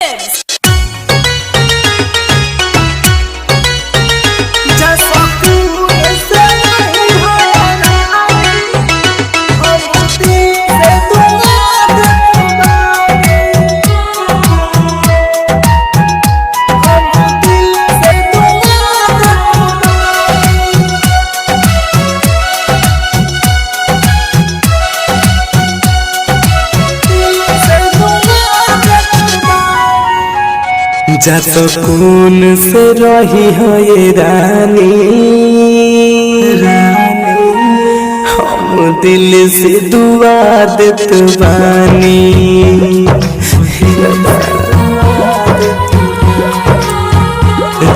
Films। जा सुकून से रही हो ये रानी, हम दिल से दुआ देत बानी।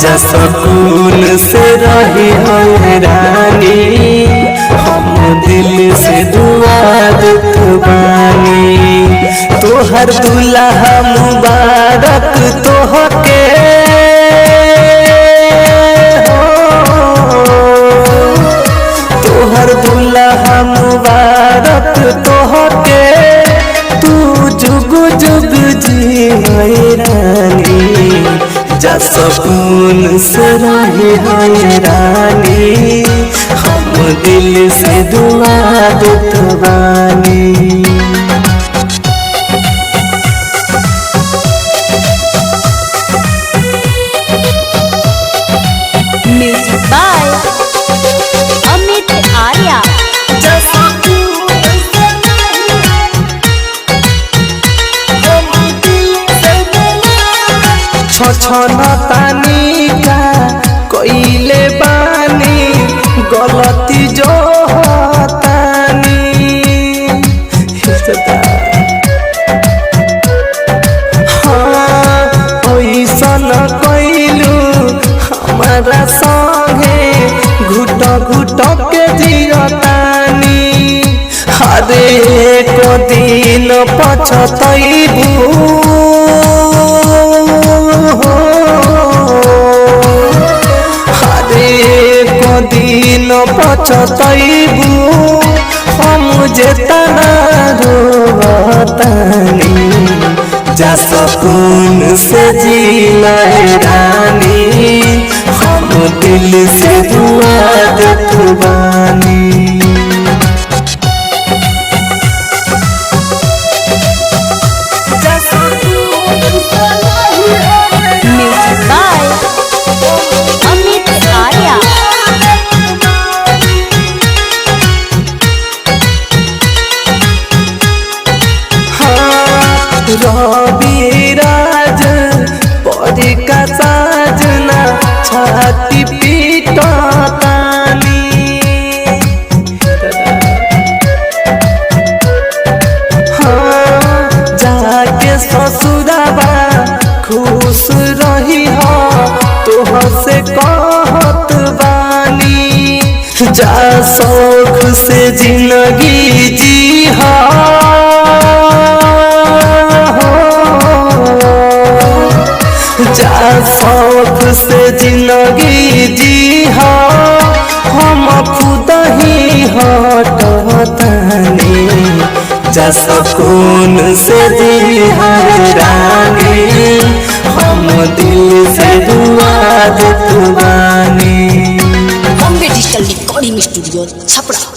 जा सुकून से रही हो ये रानी, हम दिल से दुआ देत बानी। तोहर दुल्हा मुबारक तोहके तोहर दुल्हा मुबारक तोहके, तू जुग जुग जी रानी। जा सुकून से रही रानी, हम दिल से दुआ देत बानी। Music by Amit Arya। छछनतानी का कइले बानी, गलती जो होतानी। हाँ ओइसन कइलू हमारा संगे, घुट घुट के जियतानी। हरे एक दिन पछतैबू, दिन पछतैबू, हम जेतना रोतानी। जा सुकून से जीना रानी, हम दिल से दुआ देत बानी। Music by Amit Arya। Ravi Raj परी का साजना, छाती पीटतानी। हाँ जाके ससुराबा खुश रही हो, तोह से कहत बानी। जा शौक से जिंदगी जी हो, जा शौक से जिंदगी जी हो, हम खुद ही हटतानी। जा सुकून से दी रानी, हम दिल से दुआ देत बानी। Bombay digital recording studio Chhapra.